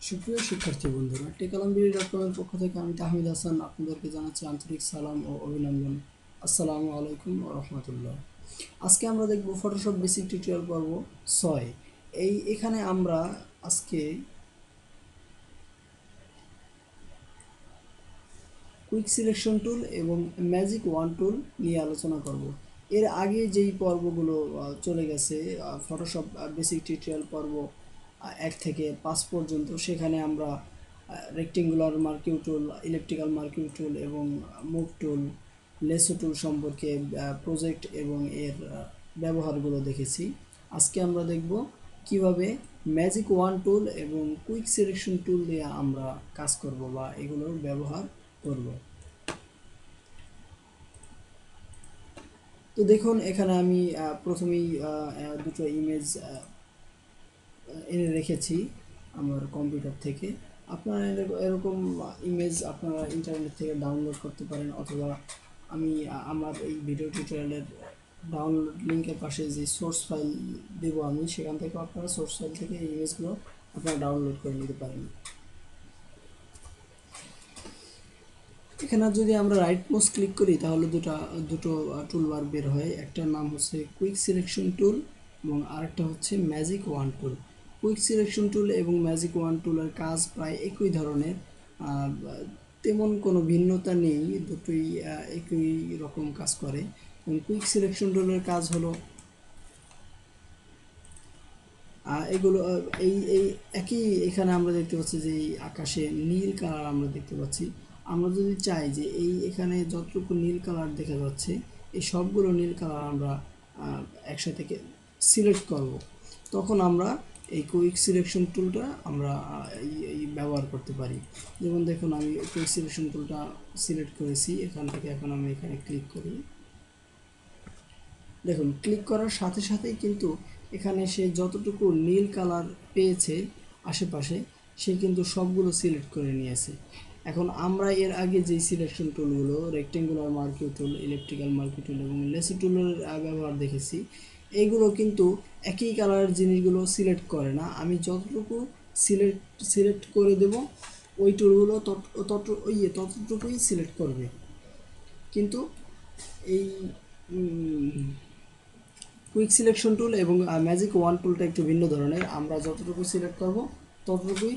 সুপ্রিয় শিক্ষার্থী বন্ধুরা, টেকলম্বিডি.কম এর পক্ষ থেকে আমি তাহমিদ হাসান আপনাদেরকে জানাচ্ছি আন্তরিক সালাম ও অভিনন্দন। আসসালামু আলাইকুম ওয়া রাহমাতুল্লাহ। আজকে আমরা দেখব ফটোশপ বেসিক টিউটোরিয়াল পর্ব 6। এখানে আমরা আজকে কুইক সিলেকশন টুল এবং ম্যাজিক ওয়ান টুল নিয়ে আলোচনা করব। এর আগে যেই পর্বগুলো চলে গেছে, ফটোশপ বেসিক টিউটোরিয়াল পর্ব 1 থেকে 5 পর্যন্ত, সেখানে আমরা রেক্টেঙ্গুলার মার্কিং টুল, ইলেকট্রিক্যাল মার্কিং টুল এবং মুভ টুল, লেসো টুল সম্পর্কে প্রজেক্ট এবং এর ব্যবহারগুলো দেখেছি। আজকে আমরা দেখব কিভাবে ম্যাজিক ওয়ান টুল এবং কুইক সিলেকশন টুল দিয়ে আমরা কাজ করব বা এগুলোর ব্যবহার করব। তো দেখুন, এখানে আমি প্রথমেই দুটো ইমেজ এনে রেখেছি আমার কম্পিউটার থেকে। আপনারা এরকম ইমেজ আপনারা ইন্টারনেট থেকে ডাউনলোড করতে পারেন, অথবা আমি আমার এই ভিডিও টিউটোরিয়ালের ডাউনলোড লিঙ্কের পাশে যে সোর্স ফাইল দেবো আমি, সেখান থেকে আপনারা সোর্স ফাইল থেকে এই ইমেজগুলো আপনারা ডাউনলোড করে নিতে পারেন। এখানে যদি আমরা রাইট মাউস ক্লিক করি তাহলে দুটো টুলবার বের হয়। একটার নাম হচ্ছে কুইক সিলেকশন টুল এবং আরেকটা হচ্ছে ম্যাজিক ওয়ান টুল। কুইক সিলেকশন টুল এবং ম্যাজিক ওয়ান টুলের কাজ প্রায় একই ধরনের, তেমন কোনো ভিন্নতা নেই, দুটোই একই রকম কাজ করে। এবং কুইক সিলেকশন টুলের কাজ হলো এগুলো এই এই একই। এখানে আমরা দেখতে পাচ্ছি যে এই আকাশে নীল কালার আমরা দেখতে পাচ্ছি। আমরা যদি চাই যে এখানে যতটুকু নীল কালার দেখা যাচ্ছে, এই সবগুলো নীল কালার আমরা একসাথে সিলেক্ট করব, তখন আমরা এই কুইক সিলেকশন টুলটা আমরা এই ব্যবহার করতে পারি। যেমন দেখুন, আমি কুইক সিলেকশন টুলটা সিলেক্ট করেছি এখান থেকে। এখন আমি এখানে ক্লিক করি। দেখুন, ক্লিক করার সাথে সাথেই কিন্তু এখানে সে যতটুকু নীল কালার পেয়েছে আশেপাশে, সে কিন্তু সবগুলো সিলেক্ট করে নিয়েছে। এখন আমরা এর আগে যেই সিলেকশন টুলগুলো, রেক্টেঙ্গুলার মার্কিং টুল, ইলেকট্রিক্যাল মার্কিং টুল এবং লেসো টুলের ব্যবহার দেখেছি, এইগুলো কিন্তু একই কালারের জিনিসগুলো সিলেক্ট করে না। আমি যতটুকু সিলেক্ট করে দেব, ওই টুলগুলো ততটুকুই সিলেক্ট করবে। কিন্তু এই কুইক সিলেকশন টুল এবং ম্যাজিক ওয়ান টুলটা একটু ভিন্ন ধরনের। আমরা যতটুকু সিলেক্ট করব ততটুকুই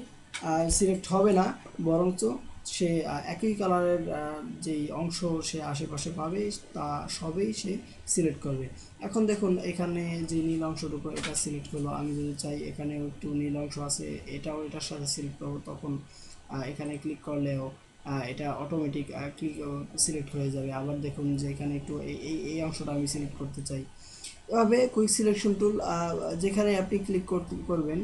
সিলেক্ট হবে না, বরঞ্চ সে একই কালারের যেই অংশ সে আশেপাশে পাবে তা সবই সে সিলেক্ট করবে। এখন দেখুন, এখানে যে নীল অংশটুকু এটা সিলেক্ট হলো। আমি যদি চাই এখানেও একটু নীল অংশ আছে, এটাও এটার সাথে সিলেক্ট করবো, তখন এখানে ক্লিক করলেও এটা অটোমেটিক সিলেক্ট হয়ে যাবে। আবার দেখুন যে এখানে একটু এই অংশটা আমি সিলেক্ট করতে চাই। এভাবে কুইক সিলেকশন টুল যেখানে আপনি ক্লিক করবেন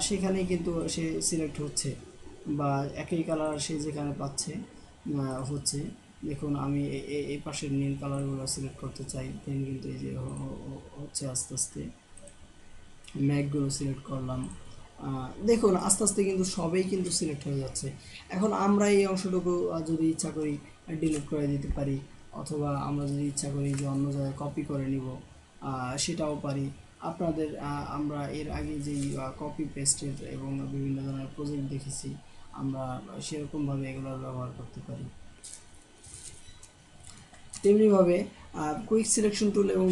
সেখানেই কিন্তু সে সিলেক্ট হচ্ছে, বা একই কালার সে যেখানে পাচ্ছে হচ্ছে। দেখুন, আমি এই পাশের নীল কালারগুলো সিলেক্ট করতে চাই, দেন কিন্তু এই যে হচ্ছে আস্তে আস্তে। ম্যাকগুলো সিলেক্ট করলাম, দেখুন আস্তে আস্তে কিন্তু সবই কিন্তু সিলেক্ট হয়ে যাচ্ছে। এখন আমরা এই অংশটুকু যদি ইচ্ছা করি ডিলিট করে দিতে পারি, অথবা আমরা যদি ইচ্ছা করি যে অন্য জায়গায় কপি করে নিব, সেটাও পারি। আপনাদের আমরা এর আগে যেই কপি পেস্টের এবং বিভিন্ন ধরনের প্রজেক্ট দেখেছি, আমরা সেরকমভাবে এগুলোর ব্যবহার করতে পারি। তেমনিভাবে কুইক সিলেকশন টুল এবং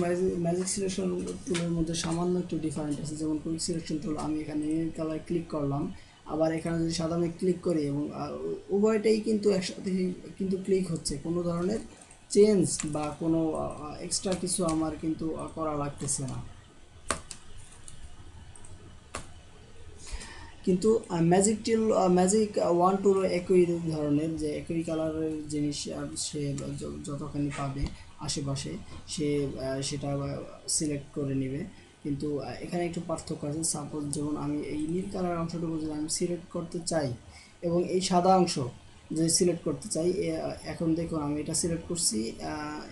ম্যাজিক সিলেকশন টুলের মধ্যে সামান্য একটু ডিফারেন্ট আছে। যেমন কুইক সিলেকশন টুল, আমি এখানে নীল কালার ক্লিক করলাম, আবার এখানে যদি সাদা মেঘ ক্লিক করি, এবং উভয়টাই কিন্তু একসাথে কিন্তু ক্লিক হচ্ছে, কোনো ধরনের চেঞ্জ বা কোনো এক্সট্রা কিছু আমার কিন্তু করা লাগতেছে না। কিন্তু ম্যাজিক ওয়ান টুর একই ধরনের, যে একই কালারের জিনিস সে যতখানি পাবে আশেপাশে সে সেটা সিলেক্ট করে নেবে। কিন্তু এখানে একটু পার্থক্য আছে। সাপোজ যেমন আমি এই নীল কালার অংশটুকু যদি আমি সিলেক্ট করতে চাই এবং এই সাদা অংশ যদি সিলেক্ট করতে চাই, এখন দেখুন আমি এটা সিলেক্ট করছি,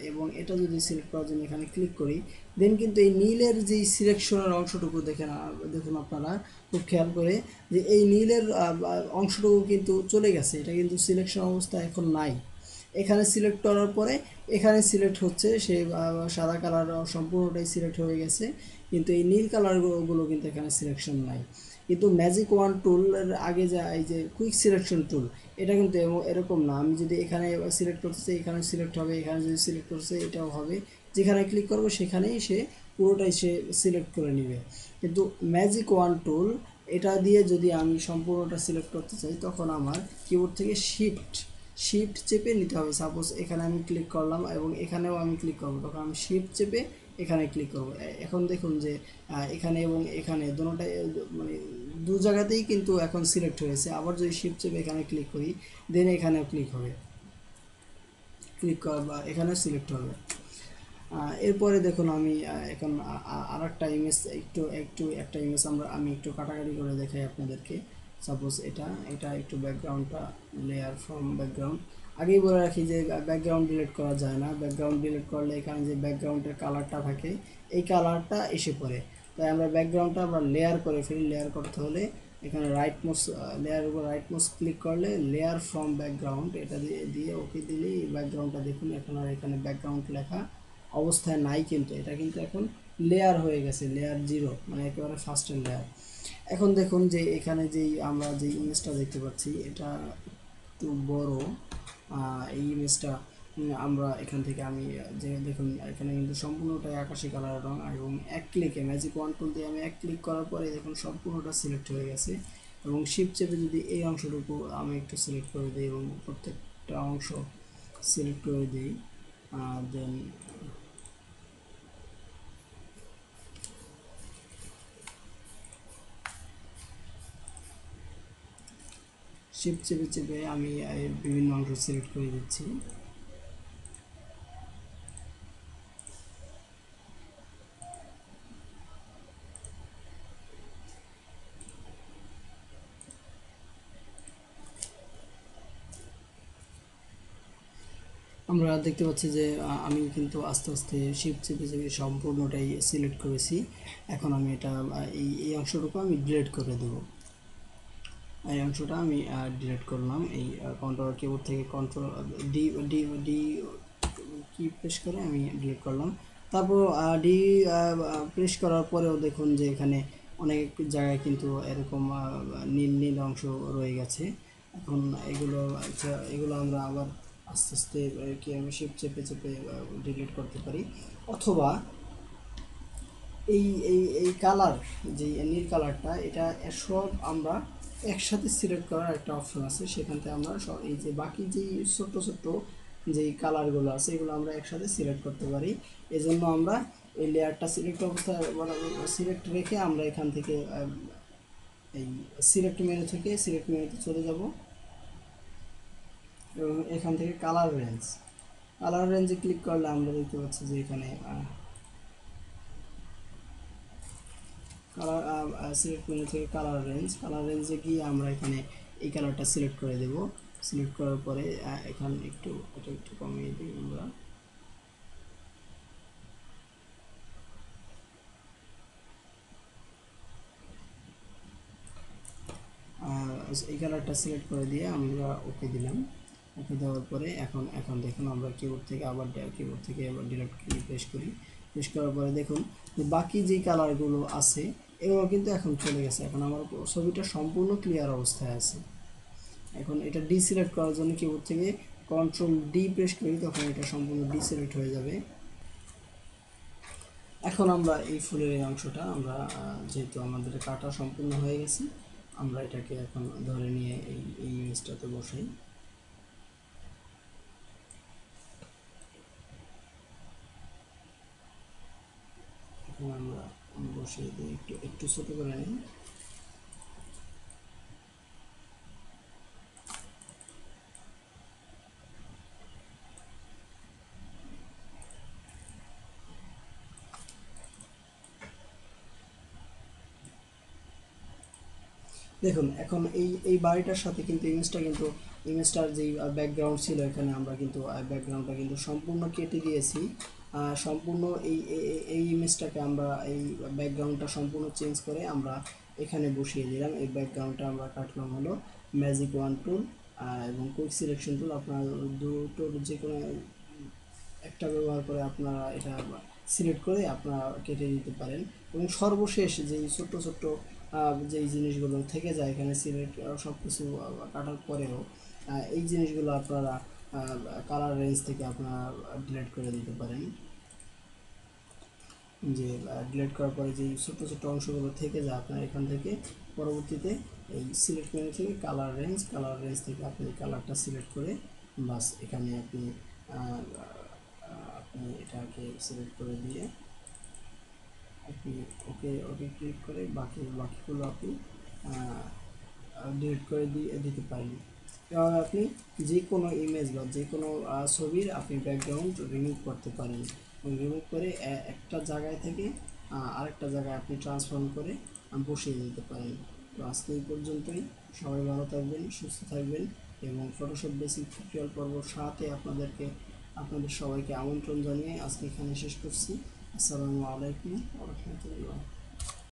এবং এটা যদি সিলেক্ট করার জন্য এখানে ক্লিক করি, দেন কিন্তু এই নীলের যেই সিলেকশনের অংশটুকু দেখুন আপনারা খুব খেয়াল করে, যে এই নীলের অংশটুকু কিন্তু চলে গেছে, এটা কিন্তু সিলেকশন অবস্থা এখন নাই। এখানে সিলেক্ট করার পরে এখানে সিলেক্ট হচ্ছে, সে সাদা কালার সম্পূর্ণটাই সিলেক্ট হয়ে গেছে, কিন্তু এই নীল কালারগুলো কিন্তু এখানে সিলেকশন নাই। কিন্তু ম্যাজিক ওয়ান টুলের আগে যা এই যে কুইক সিলেকশন টুল, এটা কিন্তু এরকম না। আমি যদি এখানে সিলেক্ট করতেছি এখানে সিলেক্ট হবে, এখানে যদি সিলেক্ট করছে এটাও হবে, যেখানে ক্লিক করব সেখানেই সে পুরোটাই সে সিলেক্ট করে নেবে। কিন্তু ম্যাজিক ওয়ান টুল এটা দিয়ে যদি আমি সম্পূর্ণটা সিলেক্ট করতে চাই তখন আমার কিবোর্ড থেকে শিফট চেপে নিতে হবে। সাপোজ এখানে আমি ক্লিক করলাম এবং এখানেও আমি ক্লিক করব, তখন আমি শিফট চেপে এখানে ক্লিক করব। এখন দেখুন যে এখানে এবং এখানে দুটোটাই মানে দু জায়গাতেই কিন্তু এখন সিলেক্ট হয়েছে। আবার যদি শিফট চেপে এখানে ক্লিক করি দেন এখানেও ক্লিক হবে, ক্লিক করা বা এখানে সিলেক্ট হবে। এরপরে দেখুন আমি এখন আর একটা ইমেজ একটা ইমেজ আমি একটু কাটাকাটি করে দেখাই আপনাদেরকে। সাপোজ এটা একটু ব্যাকগ্রাউন্ডটা লেয়ার ফ্রম ব্যাকগ্রাউন্ড। আগেই বলে রাখি যে ব্যাকগ্রাউন্ড ডিলিট করা যায় না। ব্যাকগ্রাউন্ড ডিলিট করলে এখানে যে ব্যাকগ্রাউন্ডের কালারটা থাকে এই কালারটা এসে পড়ে। তাই আমরা ব্যাকগ্রাউন্ডটা আমরা লেয়ার করে ফেলি। লেয়ার করতে হলে এখানে লেয়ার উপর রাইট মাউস ক্লিক করলে লেয়ার ফ্রম ব্যাকগ্রাউন্ড এটা দিয়ে ওকে দিলেই ব্যাকগ্রাউন্ডটা দেখুন এখন আর এখানে ব্যাকগ্রাউন্ড লেখা অবস্থায় নাই, কিন্তু এটা কিন্তু এখন লেয়ার হয়ে গেছে, লেয়ার 0 মানে একেবারে ফার্স্টের লেয়ার। এখন দেখুন যে এখানে যেই আমরা যে ইমেজটা দেখতে পাচ্ছি এটা একটু বড়। এই ইমেজটা আমরা এখান থেকে আমি যে দেখুন এখানে কিন্তু সম্পূর্ণটাই আকাশি কালারের রং, এবং এক ক্লিকে ম্যাজিক ওয়ান টুল দিয়ে আমি এক ক্লিক করার পরে দেখুন সম্পূর্ণটা সিলেক্ট হয়ে গেছে। এবং শিফট চেপে যদি এই অংশটুকু আমি একটু সিলেক্ট করে দিই এবং প্রত্যেকটা অংশ সিলেক্ট করে দিই, দেন শিফট চেপে চেপে আমি বিভিন্ন অংশ সিলেক্ট করে দিচ্ছি। আমরা দেখতে পাচ্ছি যে আমি কিন্তু আস্তে আস্তে শিফট চেপে চেপে সম্পূর্ণটাই সিলেক্ট করেছি। এখন আমি এটা এই অংশটুকু আমি ডিলিট করে দেব। এই অংশটা আমি ডিলিট করলাম। এই কন্ট্রোল কিবোর্ড থেকে কন্ট্রোল ডি ডি ডি কি প্রেস করে আমি ডিলিট করলাম। তারপর ডি প্রেস করার পরেও দেখুন যে এখানে অনেক জায়গায় কিন্তু এরকম নীল নীল অংশ রয়ে গেছে। এখন এগুলো আমরা আবার আস্তে আস্তে কি আমি শিফট চেপে চেপে ডিলিট করতে পারি, অথবা এই এই এই কালার যে নীল কালারটা এটা সব আমরা একসাথে সিলেক্ট করার একটা অপশন আছে। সেখান থেকে আমরা এই যে বাকি যে ছোট্ট ছোট্ট যেই কালারগুলো আছে এগুলো আমরা একসাথে সিলেক্ট করতে পারি। এজন্য আমরা এই লেয়ারটা সিলেক্ট অবস্থায় সিলেক্ট রেখে আমরা এখান থেকে এই সিলেক্ট মেনুতে চলে যাব এবং এখান থেকে কালার রেঞ্জে ক্লিক করলে আমরা দেখতে পাচ্ছি যে এখানে কালার সিলেক্ট মেনু থেকে কালার রেঞ্জে গিয়ে আমরা এখানে এই কালারটা সিলেক্ট করে দেব। সিলেক্ট করার পরে এখানে এটা একটু কমিয়ে দিই আমরা। এই কালারটা সিলেক্ট করে দিয়ে আমরা ওকে দিলাম। ওকে দেওয়ার পরে এখন দেখুন আমরা কিবোর্ড থেকে আবার ডিলিট কি প্রেস করার পরে দেখুন বাকি যে কালারগুলো আছে এগুলো কিন্তু এখন চলে গেছে। এখন আমার ছবিটা সম্পূর্ণ ক্লিয়ার অবস্থায় আছে। এখন এটা ডিসিলেক্ট করার জন্য কিবোর্ড থেকে কন্ট্রোল ডি প্রেস করি, তখন এটা সম্পূর্ণ ডিসিলেক্ট হয়ে যাবে। এখন আমরা এই ফুলের এই অংশটা আমরা যেহেতু আমাদের কাটা সম্পূর্ণ হয়ে গেছে আমরা এটাকে এখন ধরে নিয়ে এই ইমেজটাতে বসাই। এখন আমরা বসিয়ে দিই, একটু ছোট করে নিই। দেখুন এখন এই বাড়িটার সাথে কিন্তু ইমেজটার যেই ব্যাকগ্রাউন্ড ছিল এখানে আমরা কিন্তু ব্যাকগ্রাউন্ডটা কিন্তু সম্পূর্ণ কেটে দিয়েছি। সম্পূর্ণ এই ইমেজটাকে আমরা এই ব্যাকগ্রাউন্ডটা সম্পূর্ণ চেঞ্জ করে আমরা এখানে বসিয়ে দিলাম। এই ব্যাকগ্রাউন্ডটা আমরা কাটলাম হলো ম্যাজিক ওয়ান টুল এবং কুইক সিলেকশন টুল। আপনার দুটোর যে কোনো একটা ব্যবহার করে আপনারা এটা সিলেক্ট করে আপনারা কেটে দিতে পারেন। এবং সর্বশেষ যেই ছোট্ট ছোট্ট যেই জিনিসগুলো থেকে যায় এখানে সিলেক্ট সব কিছু কাটার পরেও এই জিনিসগুলো আপনারা কালার রেঞ্জ থেকে আপনারা ডিলিট করে দিতে পারেন। যে ডিলিট করার পরে যে ছোট্ট ছোট্ট অংশগুলো থেকে যায় আপনার এখান থেকে পরবর্তীতে এই সিলেক্ট মেনু থেকে কালার রেঞ্জ থেকে আপনি কালারটা সিলেক্ট করে বাস এখানে আপনি আপনি এটাকে সিলেক্ট করে দিয়ে আপনি ওকে ওকে ক্লিক করে বাকিগুলো আপনি ডিলিট করে দিতে পারেন। এভাবে আপনি যে কোনো ইমেজ বা যে কোনো ছবির আপনি ব্যাকগ্রাউন্ড রিমুভ করতে পারেন এবং রিমুভ করে একটা জায়গায় থেকে আরেকটা জায়গায় আপনি ট্রান্সফর্ম করে বসিয়ে দিতে পারেন। তো আজকে এই পর্যন্তই। সবাই ভালো থাকবেন, সুস্থ থাকবেন এবং ফটোশপ বেসিক টিউটোরিয়াল পর্ব 7-এ আপনাদের সবাইকে আমন্ত্রণ জানিয়ে আজকে এখানে শেষ করছি। আসসালামু আলাইকুম ওয়া রাহমাতুল্লাহ।